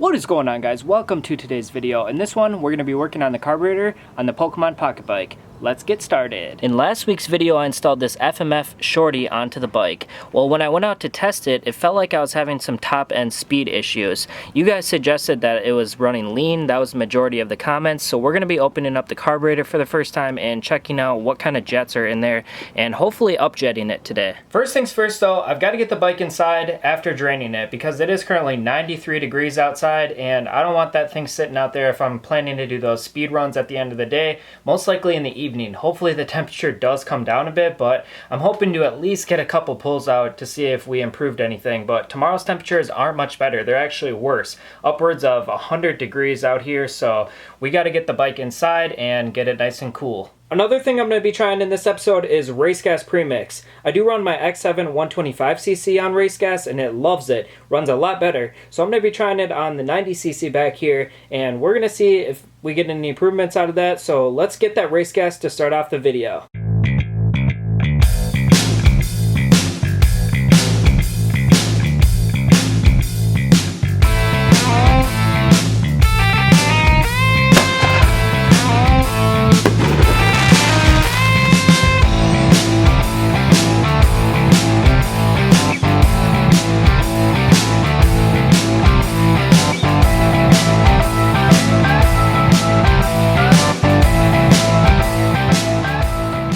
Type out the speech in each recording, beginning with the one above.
What is going on, guys? Welcome to today's video. In this one, we're going to be working on the carburetor on the Pokemon Pocket Bike. Let's get started. In last week's video, I installed this FMF shorty onto the bike. Well, when I went out to test it, it felt like I was having some top-end speed issues. You guys suggested that it was running lean. That was the majority of the comments. So we're going to be opening up the carburetor for the first time and checking out what kind of jets are in there and hopefully upjetting it today. First things first though, I've got to get the bike inside after draining it because it is currently 93 degrees outside and I don't want that thing sitting out there if I'm planning to do those speed runs at the end of the day, most likely in the evening. Hopefully the temperature does come down a bit, but I'm hoping to at least get a couple pulls out to see if we improved anything. But tomorrow's temperatures aren't much better. They're actually worse, upwards of 100 degrees out here, so we got to get the bike inside and get it nice and cool. Another thing I'm going to be trying in this episode is race gas premix. I do run my X7 125cc on race gas and it loves it, runs a lot better. So I'm going to be trying it on the 90cc back here and we're going to see if we get any improvements out of that. So let's get that race gas to start off the video.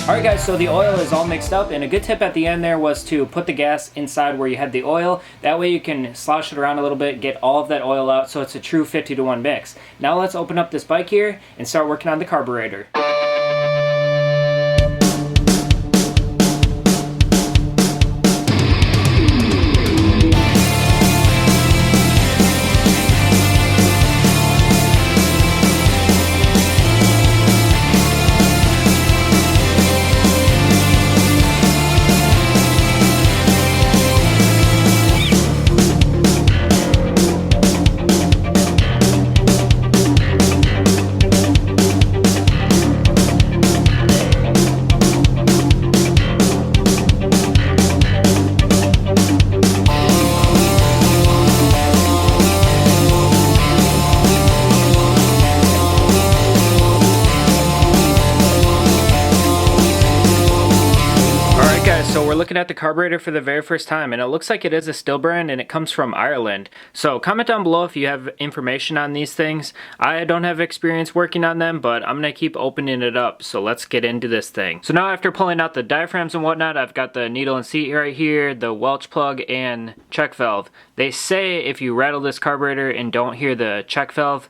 Alright guys, so the oil is all mixed up, and a good tip at the end there was to put the gas inside where you had the oil. That way you can slosh it around a little bit, get all of that oil out, so it's a true 50-to-1 mix. Now let's open up this bike here and start working on the carburetor. So we're looking at the carburetor for the very first time, and it looks like it is a still brand and it comes from Ireland. So comment down below if you have information on these things. I don't have experience working on them, but I'm gonna keep opening it up. So let's get into this thing. So now after pulling out the diaphragms and whatnot, I've got the needle and seat right here, the Welch plug and check valve. They say if you rattle this carburetor and don't hear the check valve,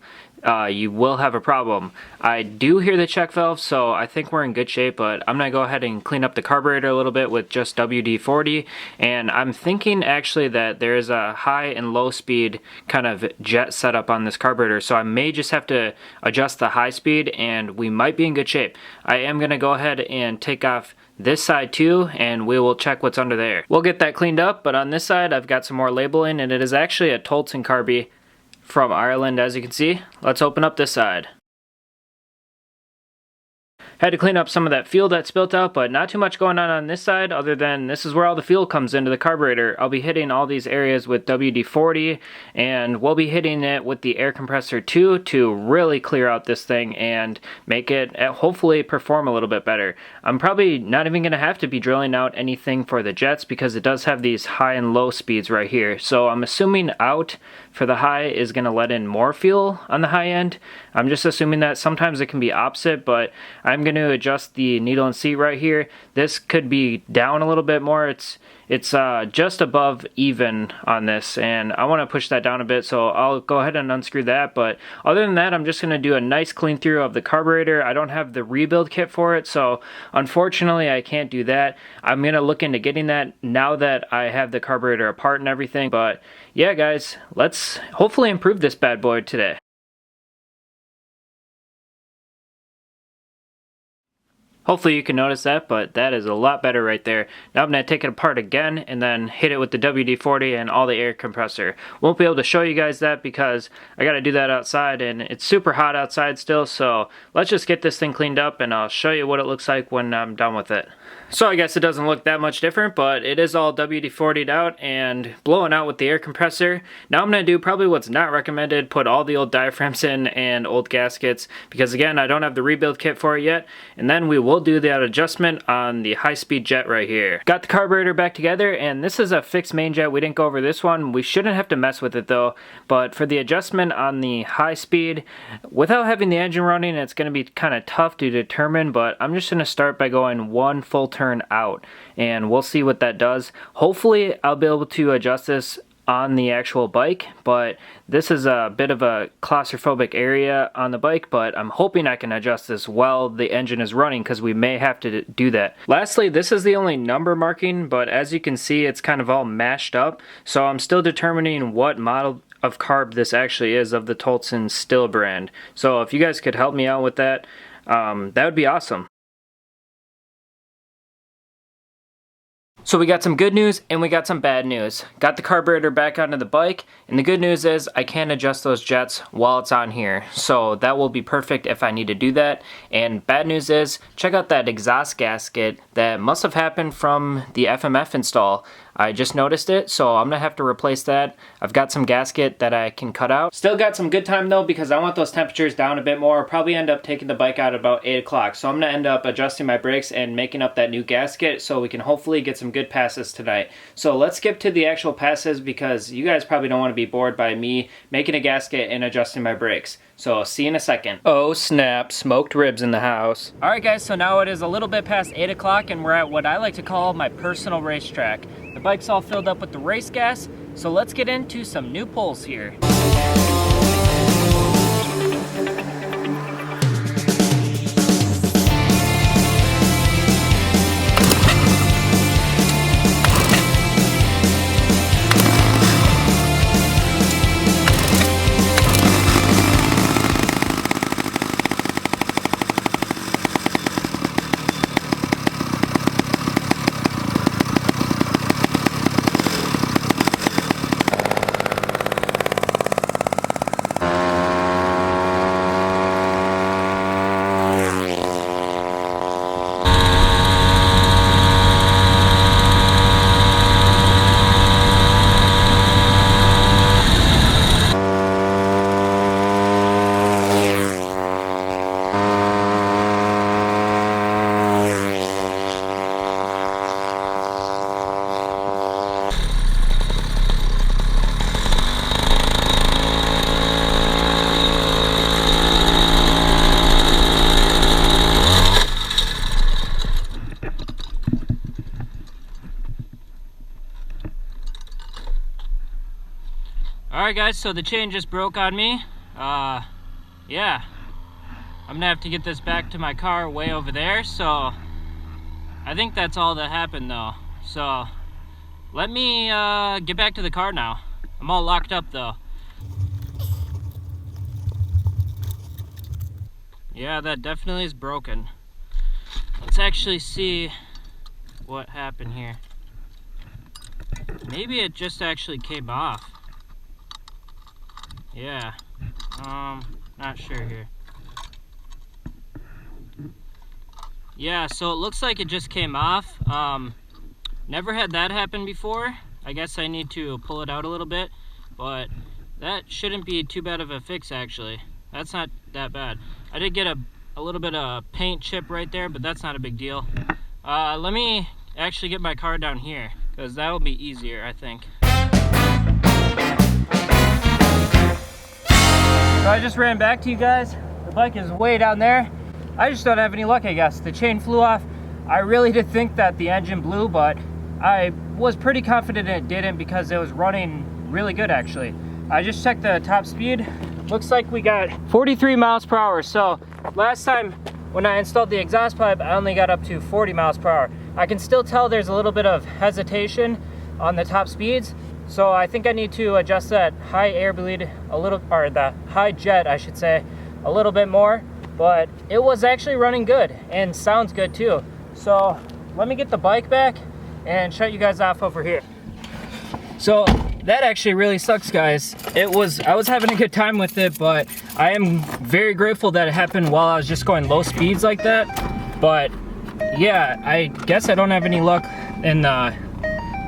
you will have a problem. I do hear the check valve, so I think we're in good shape, but I'm gonna go ahead and clean up the carburetor a little bit with just WD-40, and I'm thinking actually that there is a high and low speed kind of jet setup on this carburetor, so I may just have to adjust the high speed and we might be in good shape. I am gonna go ahead and take off this side too, and we will check what's under there. We'll get that cleaned up, but on this side I've got some more labeling, and it is actually a Tolton carby from Ireland, as you can see. Let's open up this side. Had to clean up some of that fuel that spilt out, but not too much going on this side other than this is where all the fuel comes into the carburetor. I'll be hitting all these areas with WD-40, and we'll be hitting it with the air compressor too to really clear out this thing and make it hopefully perform a little bit better. I'm probably not even going to have to be drilling out anything for the jets because it does have these high and low speeds right here. So I'm assuming out for the high is going to let in more fuel on the high end. I'm just assuming that. Sometimes it can be opposite, but I'm going to adjust the needle and seat right here. This could be down a little bit more. It's just above even on this, and I want to push that down a bit, so I'll go ahead and unscrew that. But other than that, I'm just going to do a nice clean through of the carburetor. I don't have the rebuild kit for it, so unfortunately I can't do that. I'm going to look into getting that now that I have the carburetor apart and everything. But yeah guys, let's hopefully improve this bad boy today. Hopefully you can notice that, but that is a lot better right there. Now I'm going to take it apart again and then hit it with the WD-40 and all the air compressor. Won't be able to show you guys that because I got to do that outside and it's super hot outside still, so let's just get this thing cleaned up and I'll show you what it looks like when I'm done with it. So I guess it doesn't look that much different, but it is all WD-40'd out and blowing out with the air compressor. Now I'm going to do probably what's not recommended, put all the old diaphragms in and old gaskets, because again, I don't have the rebuild kit for it yet, and then we will do that adjustment on the high-speed jet right here. Got the carburetor back together, and this is a fixed main jet. We didn't go over this one. We shouldn't have to mess with it though, but for the adjustment on the high speed, without having the engine running, it's going to be kind of tough to determine, but I'm just going to start by going one full turn out and we'll see what that does. Hopefully I'll be able to adjust this on the actual bike, but this is a bit of a claustrophobic area on the bike, but I'm hoping I can adjust this while the engine is running because we may have to do that. Lastly, this is the only number marking, but as you can see it's kind of all mashed up, so I'm still determining what model of carb this actually is of the Tolson Still brand. So if you guys could help me out with that, that would be awesome. So we got some good news and we got some bad news. Got the carburetor back onto the bike, and the good news is I can adjust those jets while it's on here. So that will be perfect if I need to do that. And bad news is, check out that exhaust gasket that must have happened from the FMF install. I just noticed it, so I'm gonna have to replace that. I've got some gasket that I can cut out. Still got some good time though, because I want those temperatures down a bit more. I'll probably end up taking the bike out at about 8 o'clock. So I'm gonna end up adjusting my brakes and making up that new gasket so we can hopefully get some good passes tonight. So let's skip to the actual passes because you guys probably don't want to be bored by me making a gasket and adjusting my brakes. So see you in a second. Oh snap, smoked ribs in the house. Alright guys, so now it is a little bit past 8 o'clock and we're at what I like to call my personal racetrack. The bike's all filled up with the race gas, so let's get into some new pulls here. Alright guys, so the chain just broke on me. Yeah, I'm gonna have to get this back to my car way over there, so I think that's all that happened though. So let me get back to the car now. I'm all locked up though. Yeah, that definitely is broken. Let's actually see what happened here. Maybe it just actually came off. Yeah, not sure here. Yeah, so it looks like it just came off. Never had that happen before. I guess I need to pull it out a little bit, but that shouldn't be too bad of a fix actually. That's not that bad. I did get a little bit of paint chip right there, but that's not a big deal. Let me actually get my car down here, because that will be easier, I think. So I just ran back to you guys. The bike is way down there. I just don't have any luck, I guess. The chain flew off. I really did think that the engine blew, but I was pretty confident it didn't because it was running really good actually. I just checked the top speed. Looks like we got 43 miles per hour. So last time when I installed the exhaust pipe, I only got up to 40 miles per hour. I can still tell there's a little bit of hesitation on the top speeds. So I think I need to adjust that high air bleed a little, or the high jet, I should say, a little bit more. but it was actually running good and sounds good too. So let me get the bike back and shut you guys off over here. So that actually really sucks, guys. I was having a good time with it, but I am very grateful that it happened while I was just going low speeds like that. But yeah, I guess I don't have any luck. In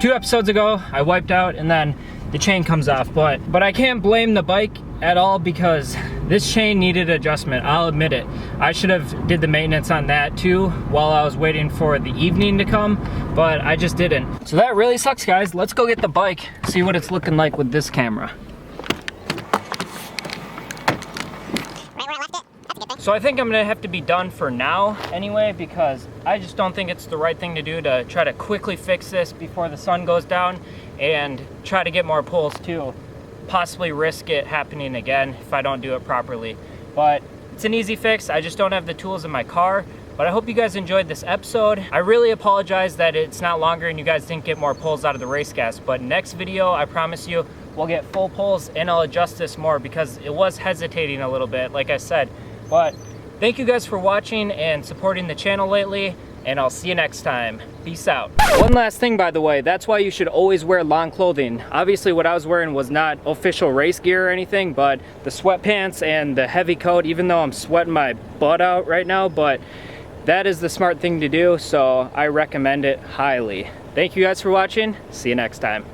2 episodes ago, I wiped out and then the chain comes off. But I can't blame the bike at all because this chain needed adjustment. I'll admit it. I should have did the maintenance on that too while I was waiting for the evening to come, but I just didn't. So that really sucks, guys. Let's go get the bike, see what it's looking like with this camera. So I think I'm gonna have to be done for now anyway, because I just don't think it's the right thing to do to try to quickly fix this before the sun goes down and try to get more pulls too. Possibly risk it happening again if I don't do it properly. But it's an easy fix. I just don't have the tools in my car. But I hope you guys enjoyed this episode. I really apologize that it's not longer and you guys didn't get more pulls out of the race gas. But next video, I promise you, we'll get full pulls and I'll adjust this more because it was hesitating a little bit, like I said. But thank you guys for watching and supporting the channel lately. And I'll see you next time. Peace out. One last thing, by the way, that's why you should always wear long clothing. Obviously what I was wearing was not official race gear or anything, but the sweatpants and the heavy coat, even though I'm sweating my butt out right now, but that is the smart thing to do, so I recommend it highly. Thank you guys for watching. See you next time.